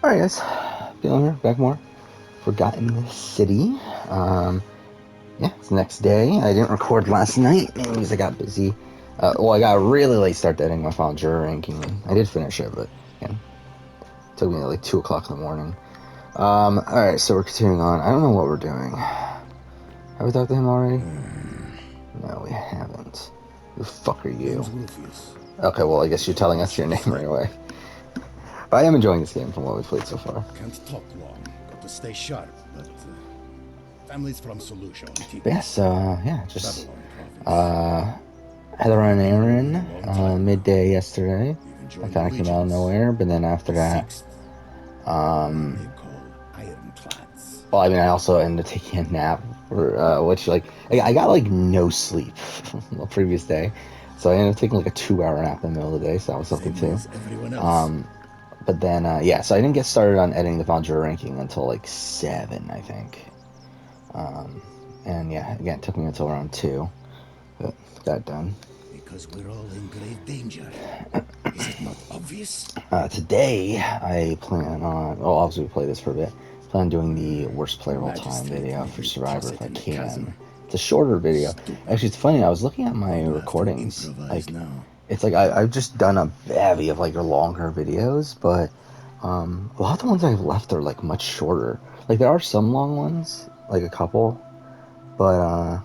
Alright guys, feeling here, back more. Forgotten City. Yeah, it's the next day. I didn't record last night, mainly because I got busy. Well, I got a really late start to editing my final juror ranking. I did finish it, but yeah, it took me like 2 o'clock in the morning. Alright, so we're continuing on. I don't know what we're doing. Have we talked to him already? No, we haven't. Who the fuck are you? Okay, well, I guess you're telling us your name right away. But I am enjoying this game from what we've played so far. Can't talk long. Got to stay sharp, but families from Solution. Yeah, so yeah, just had to run an errand midday yesterday. I kind of came out of nowhere, but then after that, well, I mean, I also ended up taking a nap, which like I got like no sleep the previous day, so I ended up taking like a 2-hour nap in the middle of the day, so that was something too. But then yeah, so I didn't get started on editing the final juror ranking until like 7, I think. And yeah, again, it took me until around 2, but got done. Because we're all in grave danger. Is it not obvious? Today, I plan on, well, obviously we play this for a bit, plan on doing the worst player of all time video for Survivor if I can. It's a shorter video. Actually, it's funny, I was looking at my recordings, like, it's like I've just done a bevy of like longer videos, but a lot of the ones I've left are like much shorter. Like there are some long ones, like a couple, but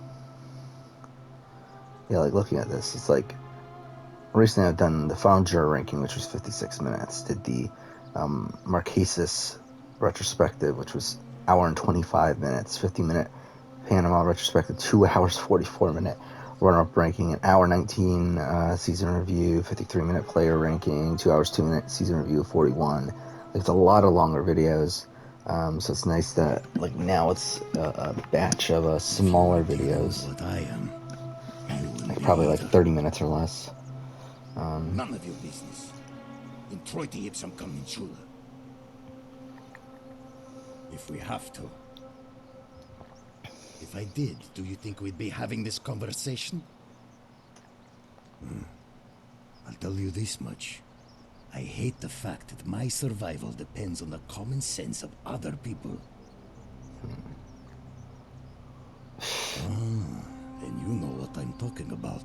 yeah, like looking at this, it's like recently I've done the final juror ranking, which was 56 minutes. Did the Marquesas retrospective, which was hour and 25 minutes. 50-minute Panama retrospective, 2 hours 44-minute runner-up ranking, an hour 19 season review, 53-minute player ranking, 2 hours 2-minute season review, 41. Like, it's a lot of longer videos. So it's nice that like now it's a batch of smaller videos, like probably like 30 minutes or less. None of your business. In Troite ipsum commensura. If we have to. If I did, do you think we'd be having this conversation? I'll tell you this much. I hate the fact that my survival depends on the common sense of other people. Then you know what I'm talking about.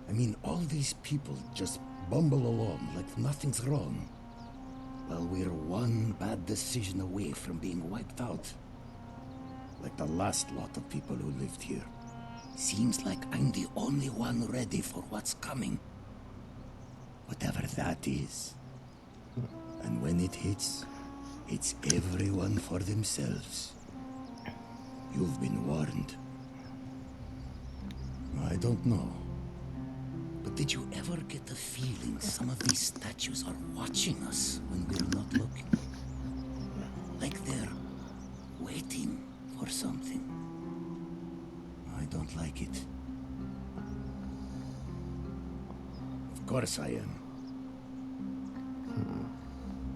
I mean, all these people just bumble along like nothing's wrong. While we're one bad decision away from being wiped out. Like the last lot of people who lived here. Seems like I'm the only one ready for what's coming. Whatever that is. And when it hits, it's everyone for themselves. You've been warned. I don't know. But did you ever get the feeling some of these statues are watching us when we're not looking? Like they're waiting for something. I don't like it. Of course I am.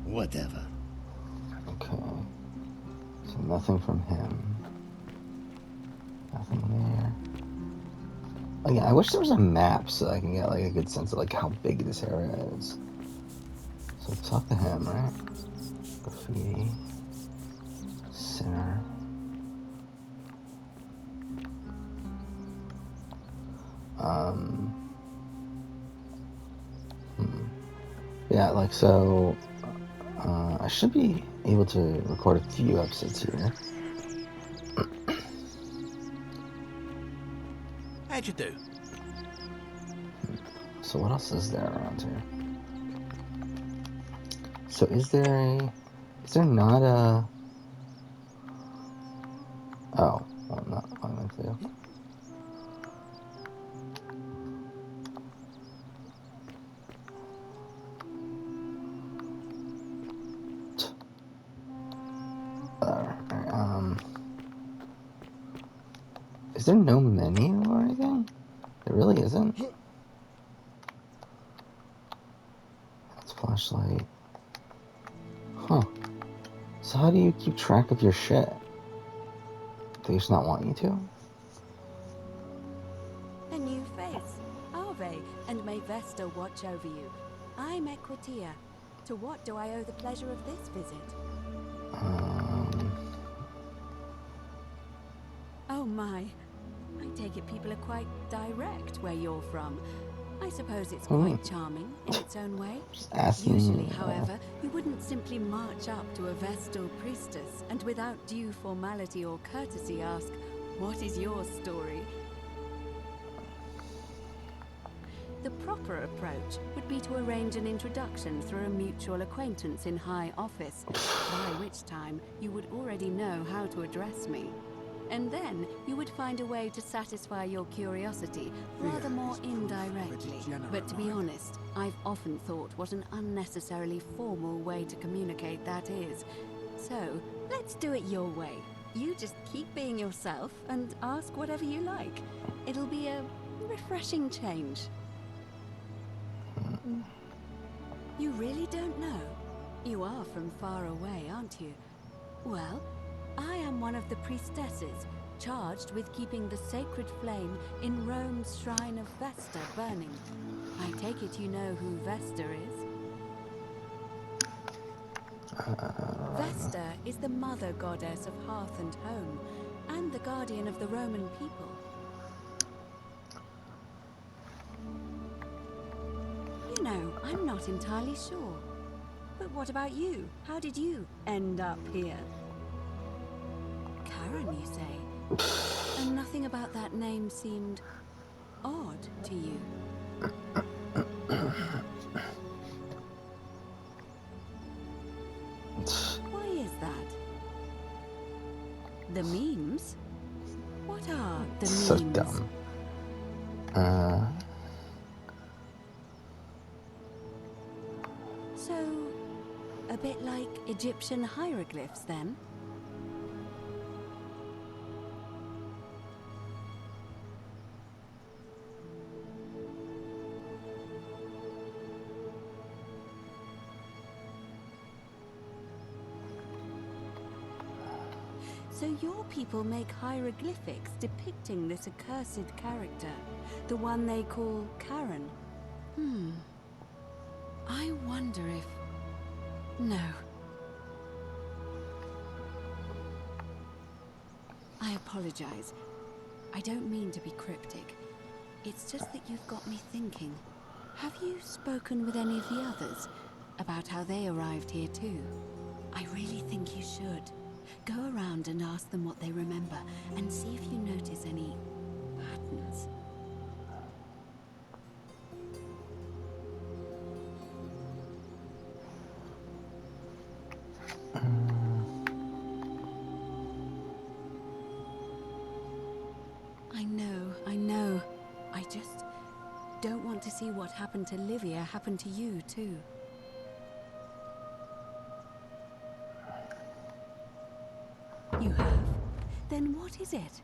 Whatever. Okay. So nothing from him. Nothing there. Oh yeah, I wish there was a map so I can get like a good sense of like how big this area is. So talk to him, right? Graffiti. Center. Yeah, like so I should be able to record a few episodes here. How'd you do? So what else is there around here? So is there not a... Oh, well, not what I meant to do. Is there no menu or anything? There really isn't. That's flashlight. Huh. So how do you keep track of your shit? Do they just not want you to? A new face. Arve, and may Vesta watch over you. I'm Equitia. To what do I owe the pleasure of this visit? Um, Oh my. I take it people are quite direct where you're from. I suppose it's quite charming in its own way. just asking. Usually, however, you wouldn't simply march up to a Vestal priestess and without due formality or courtesy ask, "What is your story?" The proper approach would be to arrange an introduction through a mutual acquaintance in high office, by which time you would already know how to address me. And then you would find a way to satisfy your curiosity rather more indirectly. But to be honest, I've often thought what an unnecessarily formal way to communicate that is. So, let's do it your way. You just keep being yourself and ask whatever you like. It'll be a refreshing change. You really don't know? You are from far away, aren't you? Well, I am one of the priestesses, charged with keeping the sacred flame in Rome's shrine of Vesta burning. I take it you know who Vesta is? Vesta is the mother goddess of hearth and home, and the guardian of the Roman people. You know, I'm not entirely sure. But what about you? How did you end up here? Karen, you say? And nothing about that name seemed odd to you? Why is that? The memes? What are the So memes? dumb. So, a bit like Egyptian hieroglyphs then? So your people make hieroglyphics depicting this accursed character, the one they call Karen. I wonder if... No. I apologize. I don't mean to be cryptic. It's just that you've got me thinking. Have you spoken with any of the others about how they arrived here too? I really think you should. Go around and ask them what they remember and see if you notice any patterns. I know. I just don't want to see what happened to Livia happen to you too. You have? Then what is it?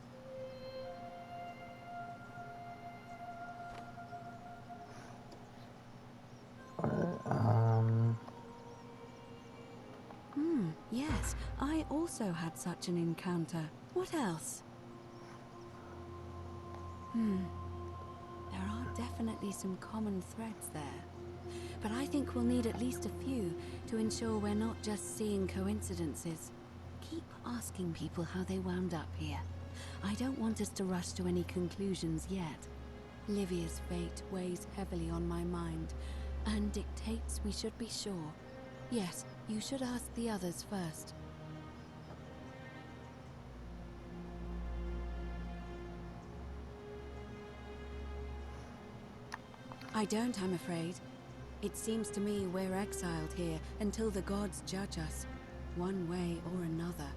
Yes, I also had such an encounter. What else? There are definitely some common threads there. But I think we'll need at least a few to ensure we're not just seeing coincidences. Keep asking people how they wound up here. I don't want us to rush to any conclusions yet. Livia's fate weighs heavily on my mind, and dictates we should be sure. Yes, you should ask the others first. I don't, I'm afraid. It seems to me we're exiled here until the gods judge us, one way or another.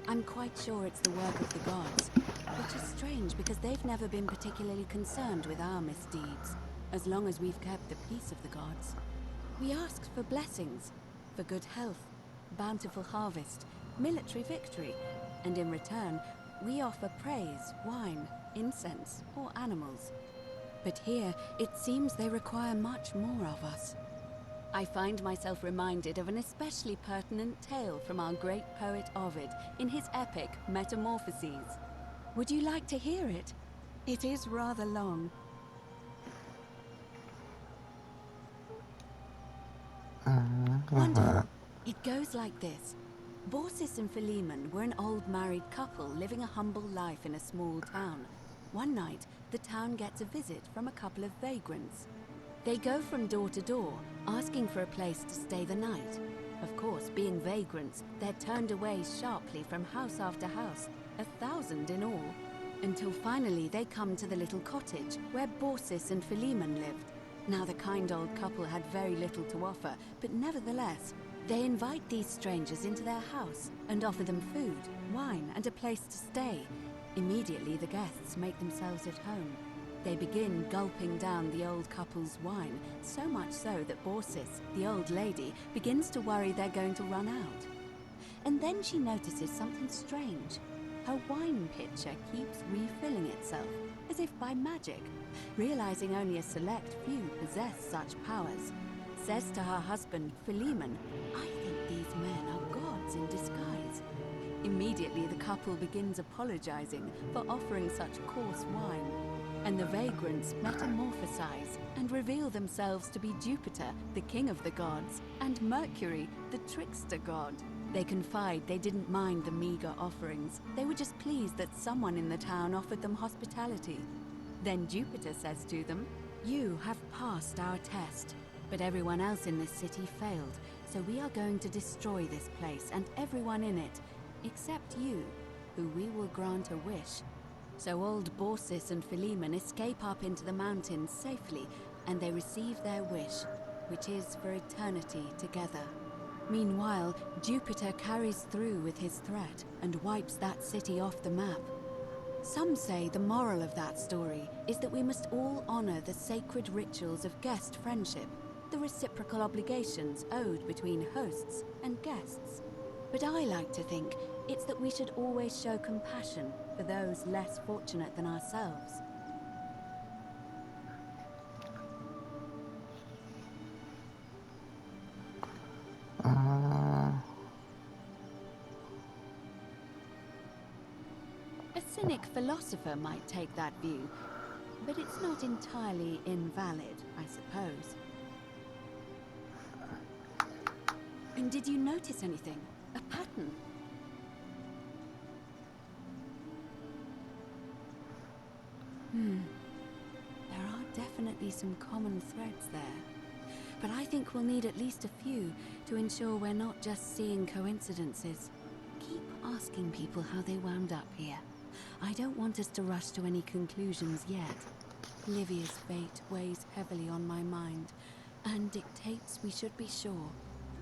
I'm quite sure it's the work of the gods, which is strange because they've never been particularly concerned with our misdeeds, as long as we've kept the peace of the gods. We asked for blessings, for good health, bountiful harvest, military victory, and in return, we offer praise, wine, incense, or animals. But here, it seems they require much more of us. I find myself reminded of an especially pertinent tale from our great poet Ovid in his epic Metamorphoses. Would you like to hear it? It is rather long. Wonderful. It goes like this. Borsis and Philemon were an old married couple living a humble life in a small town. One night, the town gets a visit from a couple of vagrants. They go from door to door, asking for a place to stay the night. Of course, being vagrants, they're turned away sharply from house after house, 1,000 in all, until finally they come to the little cottage where Borsis and Philemon lived. Now, the kind old couple had very little to offer, but nevertheless, they invite these strangers into their house and offer them food, wine, and a place to stay. Immediately, the guests make themselves at home. They begin gulping down the old couple's wine, so much so that Borsis, the old lady, begins to worry they're going to run out. And then she notices something strange. Her wine pitcher keeps refilling itself, as if by magic. Realizing only a select few possess such powers, says to her husband, Philemon, "I think these men are gods in disguise." Immediately, the couple begins apologizing for offering such coarse wine, and the vagrants metamorphosize and reveal themselves to be Jupiter, the king of the gods, and Mercury, the trickster god. They confide they didn't mind the meager offerings. They were just pleased that someone in the town offered them hospitality. Then Jupiter says to them, "You have passed our test, but everyone else in this city failed, so we are going to destroy this place and everyone in it, except you, who we will grant a wish." So old Borsis and Philemon escape up into the mountains safely, and they receive their wish, which is for eternity together. Meanwhile, Jupiter carries through with his threat and wipes that city off the map. Some say the moral of that story is that we must all honor the sacred rituals of guest friendship, the reciprocal obligations owed between hosts and guests. But I like to think it's that we should always show compassion for those less fortunate than ourselves. A cynic philosopher might take that view, but it's not entirely invalid, I suppose. And did you notice anything? A pattern? There are definitely some common threads there. But I think we'll need at least a few to ensure we're not just seeing coincidences. Keep asking people how they wound up here. I don't want us to rush to any conclusions yet. Livia's fate weighs heavily on my mind, and dictates we should be sure.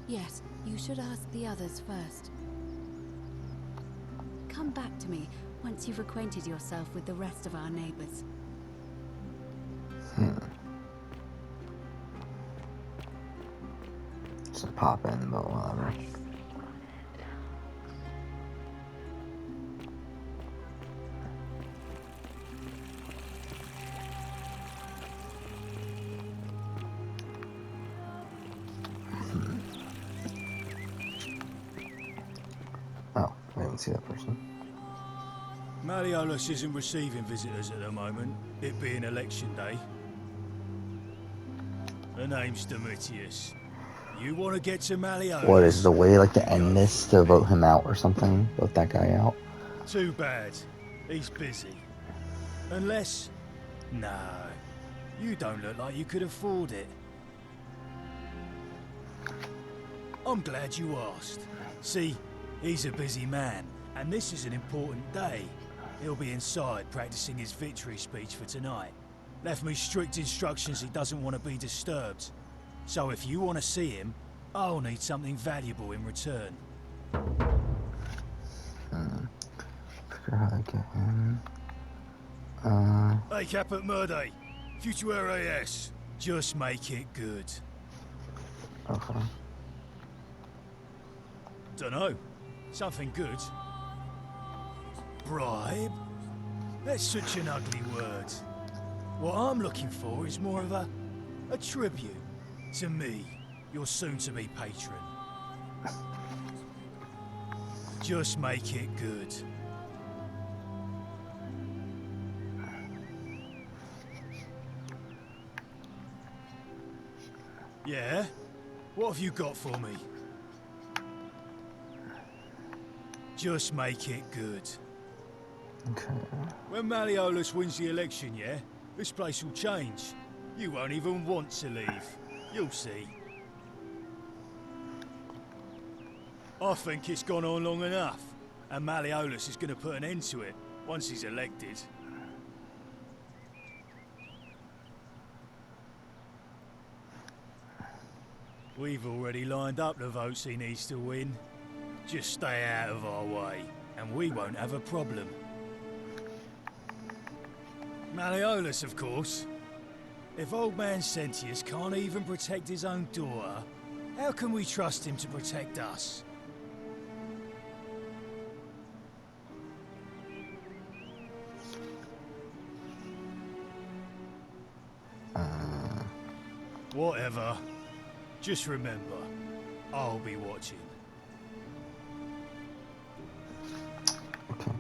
Yes, you should ask the others first. Come back to me once you've acquainted yourself with the rest of our neighbors. Just a pop in, but whatever. Oh, I didn't see that person. Malleolus isn't receiving visitors at the moment, it being election day. The name's Domitius. You want to get to Malleolus? What is the way like to end this to vote him out or something? Vote that guy out? Too bad. He's busy. Unless... No. You don't look like you could afford it. I'm glad you asked. See, he's a busy man, and this is an important day. He'll be inside practicing his victory speech for tonight. Left me strict instructions he doesn't want to be disturbed. So if you want to see him, I'll need something valuable in return. Figure how to get him. Hey, Caput Murday. Future AS. Just make it good. Okay. Dunno. Something good. Bribe? That's such an ugly word. What I'm looking for is more of a tribute to me, your soon-to-be patron. Just make it good. Yeah? What have you got for me? Just make it good. Okay. When Malleolus wins the election, yeah? This place will change. You won't even want to leave. You'll see. I think it's gone on long enough, and Malleolus is going to put an end to it once he's elected. We've already lined up the votes he needs to win. Just stay out of our way, and we won't have a problem. Malleolus, of course. If old man Sentius can't even protect his own daughter, how can we trust him to protect us? Whatever. Just remember, I'll be watching. Okay.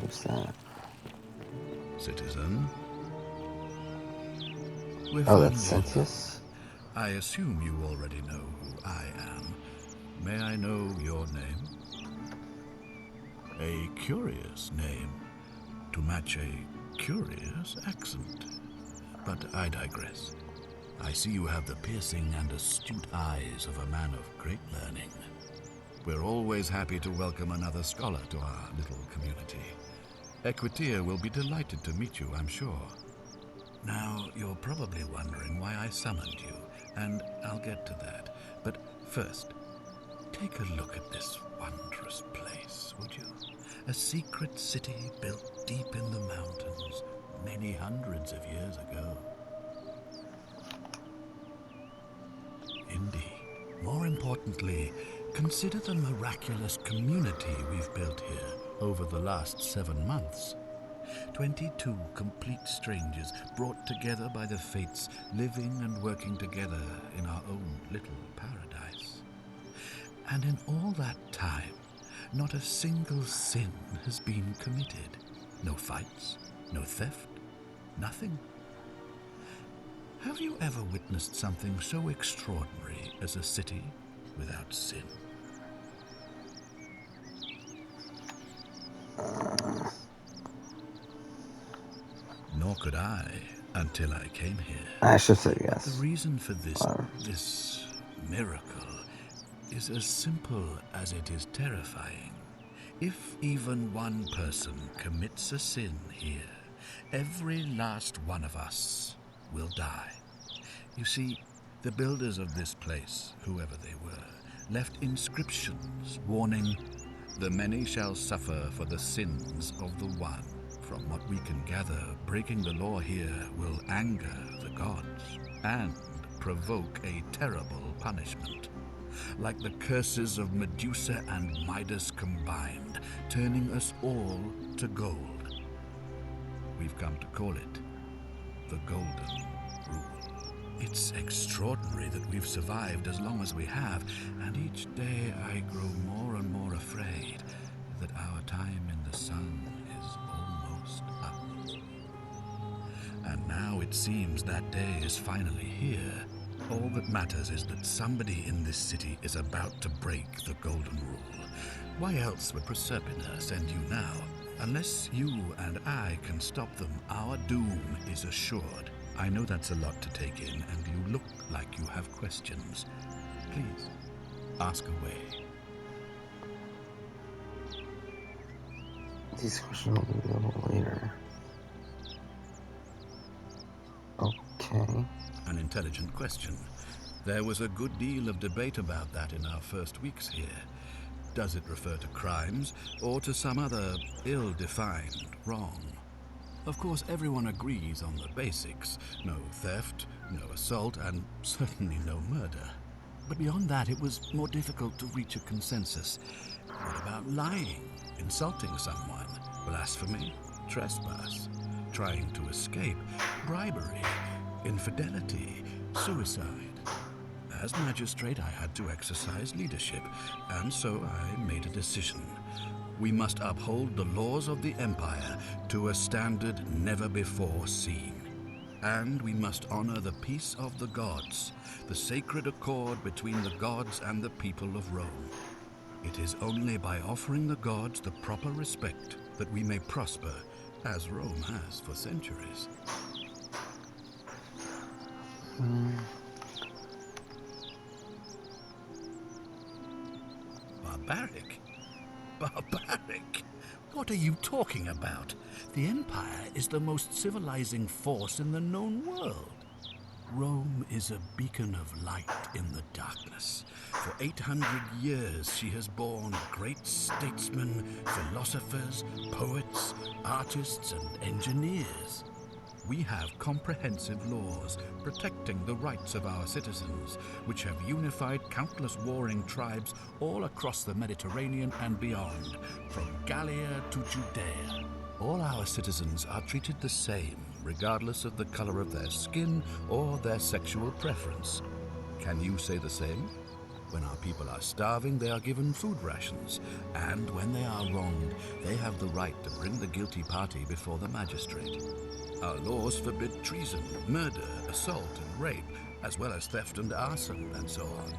Who's that? Citizen? We're Oh, finally that's over. Sentius? I assume you already know who I am. May I know your name? A curious name to match a curious accent. But I digress. I see you have the piercing and astute eyes of a man of great learning. We're always happy to welcome another scholar to our little community. Equitia will be delighted to meet you, I'm sure. Now, you're probably wondering why I summoned you, and I'll get to that. But first, take a look at this wondrous place, would you? A secret city built deep in the mountains many hundreds of years ago. Indeed. More importantly, consider the miraculous community we've built here over the last 7 months. 22 complete strangers brought together by the fates, living and working together in our own little paradise. And in all that time, not a single sin has been committed. No fights, no theft, nothing. Have you ever witnessed something so extraordinary as a city without sin? Nor could I until I came here. I should say The yes. reason for this miracle is as simple as it is terrifying. If even one person commits a sin here, every last one of us will die. You see, the builders of this place, whoever they were, left inscriptions warning, "The many shall suffer for the sins of the one." From what we can gather, breaking the law here will anger the gods and provoke a terrible punishment. Like the curses of Medusa and Midas combined, turning us all to gold. We've come to call it the Golden Rule. It's extraordinary that we've survived as long as we have, and each day I grow more and more afraid that our time in the sun is almost up. And now it seems that day is finally here. All that matters is that somebody in this city is about to break the Golden Rule. Why else would Proserpina send you now? Unless you and I can stop them, our doom is assured. I know that's a lot to take in, and you look like you have questions. Please, ask away. These questions will be available later. Okay. An intelligent question. There was a good deal of debate about that in our first weeks here. Does it refer to crimes or to some other ill-defined wrong? Of course, everyone agrees on the basics. No theft, no assault, and certainly no murder. But beyond that, it was more difficult to reach a consensus. What about lying, insulting someone, blasphemy, trespass, trying to escape? bribery, infidelity, suicide. As magistrate, I had to exercise leadership, and so I made a decision. We must uphold the laws of the Empire to a standard never before seen. And we must honor the peace of the gods, the sacred accord between the gods and the people of Rome. It is only by offering the gods the proper respect that we may prosper, as Rome has for centuries. Barbaric? Barbaric? What are you talking about? The Empire is the most civilizing force in the known world. Rome is a beacon of light in the darkness. For 800 years she has borne great statesmen, philosophers, poets, artists, and engineers. We have comprehensive laws protecting the rights of our citizens, which have unified countless warring tribes all across the Mediterranean and beyond, from Gallia to Judea. All our citizens are treated the same, regardless of the color of their skin or their sexual preference. Can you say the same? When our people are starving, they are given food rations, and when they are wronged, they have the right to bring the guilty party before the magistrate. Our laws forbid treason, murder, assault, and rape, as well as theft and arson, and so on.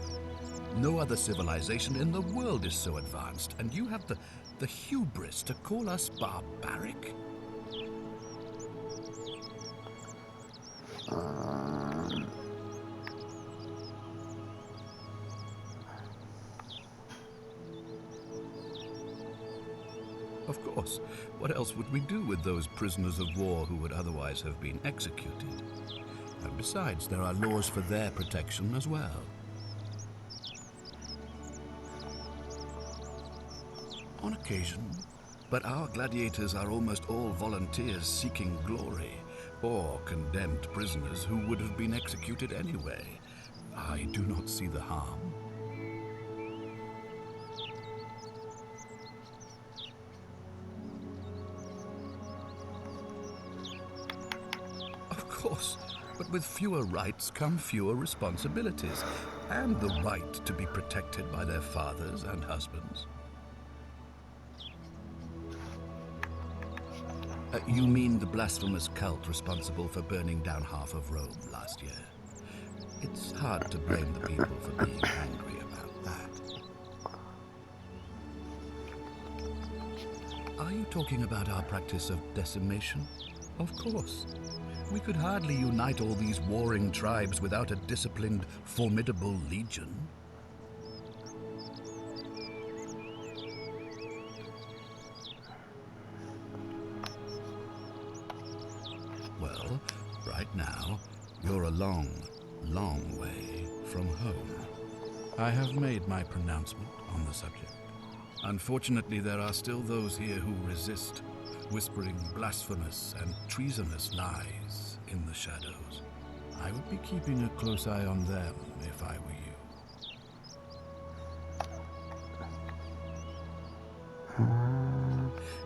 No other civilization in the world is so advanced, and you have the hubris to call us barbaric? Of course. What else would we do with those prisoners of war who would otherwise have been executed? And besides, there are laws for their protection as well. On occasion, but our gladiators are almost all volunteers seeking glory, or condemned prisoners who would have been executed anyway. I do not see the harm. Of course, but with fewer rights come fewer responsibilities, and the right to be protected by their fathers and husbands. You mean the blasphemous cult responsible for burning down half of Rome last year? It's hard to blame the people for being angry about that. Are you talking about our practice of decimation? Of course. We could hardly unite all these warring tribes without a disciplined, formidable legion. Well, right now, you're a long, long way from home. I have made my pronouncement on the subject. Unfortunately, there are still those here who resist, whispering blasphemous and treasonous lies in the shadows. I would be keeping a close eye on them if I were you.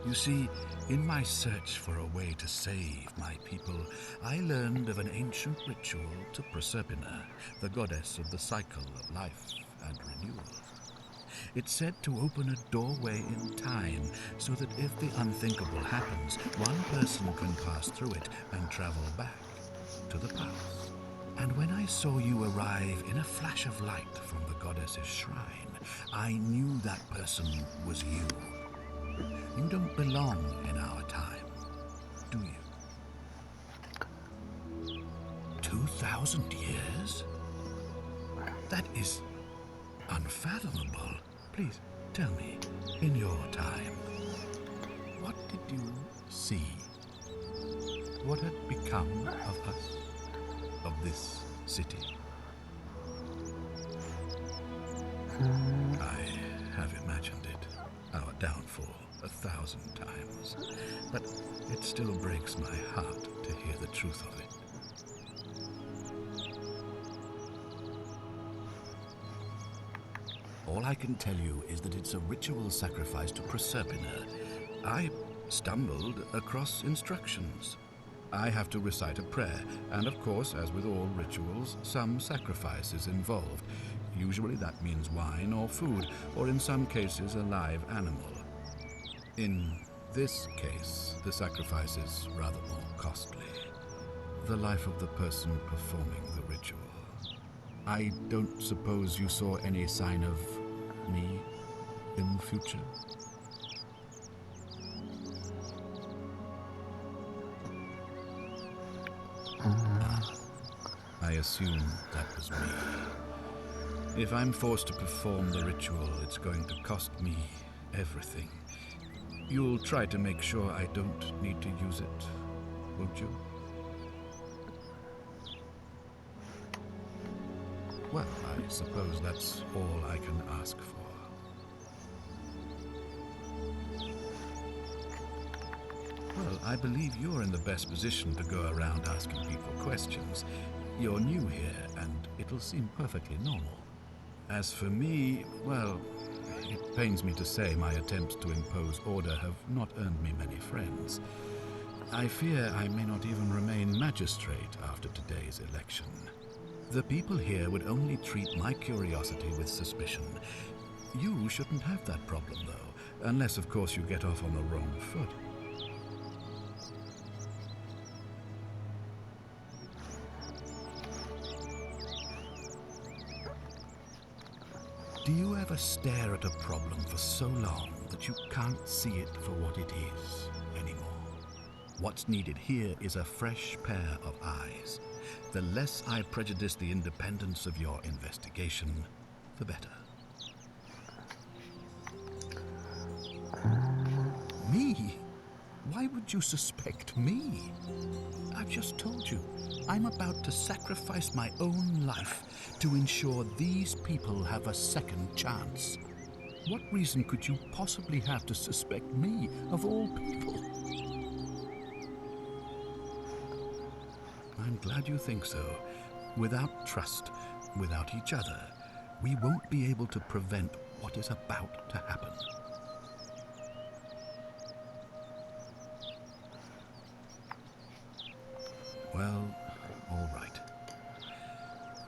You see, in my search for a way to save my people, I learned of an ancient ritual to Proserpina, the goddess of the cycle of life and renewal. It's said to open a doorway in time, so that if the unthinkable happens, one person can pass through it and travel back to the past. And when I saw you arrive in a flash of light from the goddess's shrine, I knew that person was you. You don't belong in our time, do you? 2,000 years? That is unfathomable. Please, tell me, in your time, what did you see? What had become of us, of this city? I have imagined it, our downfall, 1,000 times, but it still breaks my heart to hear the truth of it. All I can tell you is that it's a ritual sacrifice to Proserpina. I stumbled across instructions. I have to recite a prayer, and of course, as with all rituals, some sacrifice is involved. Usually that means wine or food, or in some cases a live animal. In this case, the sacrifice is rather more costly. The life of the person performing the ritual. I don't suppose you saw any sign of me in the future? I assume that was me. If I'm forced to perform the ritual, it's going to cost me everything. You'll try to make sure I don't need to use it, won't you? Well, I suppose that's all I can ask for. Well, I believe you're in the best position to go around asking people questions. You're new here, and it'll seem perfectly normal. As for me, well, it pains me to say my attempts to impose order have not earned me many friends. I fear I may not even remain magistrate after today's election. The people here would only treat my curiosity with suspicion. You shouldn't have that problem, though, unless, of course, you get off on the wrong foot. Do you ever stare at a problem for so long that you can't see it for what it is anymore? What's needed here is a fresh pair of eyes. The less I prejudice the independence of your investigation, the better. Me? Why would you suspect me? I've just told you, I'm about to sacrifice my own life to ensure these people have a second chance. What reason could you possibly have to suspect me, of all people? I'm glad you think so. Without trust, without each other, we won't be able to prevent what is about to happen. Well, all right.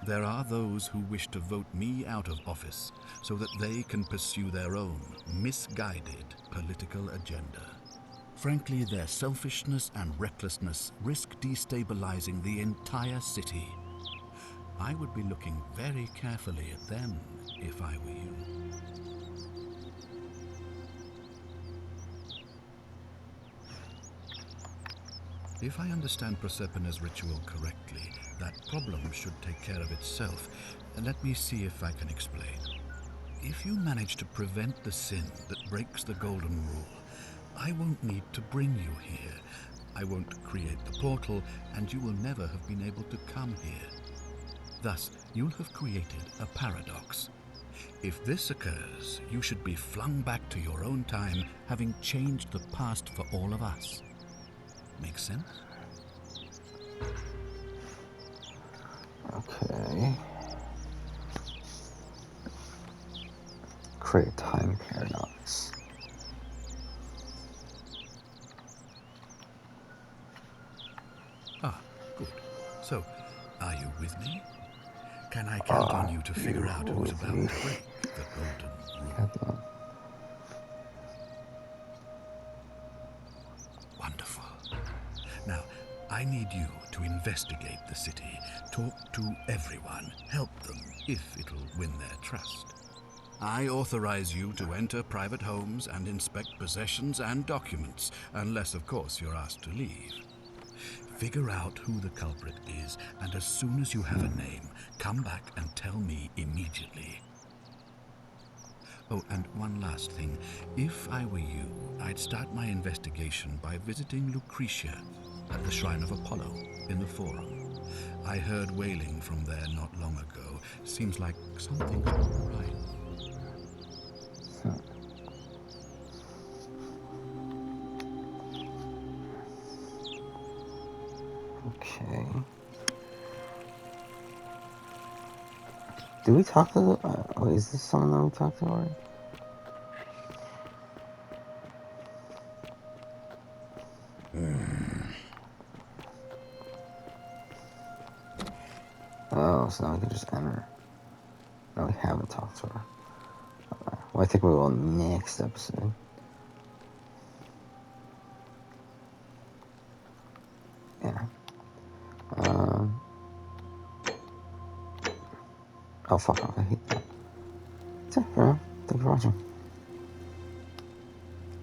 There are those who wish to vote me out of office so that they can pursue their own misguided political agenda. Frankly, their selfishness and recklessness risk destabilizing the entire city. I would be looking very carefully at them if I were you. If I understand Proserpina's ritual correctly, that problem should take care of itself. Let me see if I can explain. If you manage to prevent the sin that breaks the Golden Rule, I won't need to bring you here. I won't create the portal, and you will never have been able to come here. Thus, you'll have created a paradox. If this occurs, you should be flung back to your own time, having changed the past for all of us. Make sense? Okay. Create a time paradox. Ah, good. So, are you with me? Can I count on you to figure out who's about to break the Golden Rule? Wonderful. Now, I need you to investigate the city, talk to everyone, help them if it'll win their trust. I authorize you to enter private homes and inspect possessions and documents, unless, of course, you're asked to leave. Figure out who the culprit is, and as soon as you have a name, come back and tell me immediately. Oh, and one last thing. If I were you, I'd start my investigation by visiting Lucretia at the Shrine of Apollo in the Forum. I heard wailing from there not long ago. Seems like something's not right. Okay. Did we talk to is this someone that we talked to already? Oh, so now we can just enter. No, we haven't talked to her. Well, I think we will next episode. Yeah. Oh, fuck off. I hate that. That's it for now. Thank you for watching.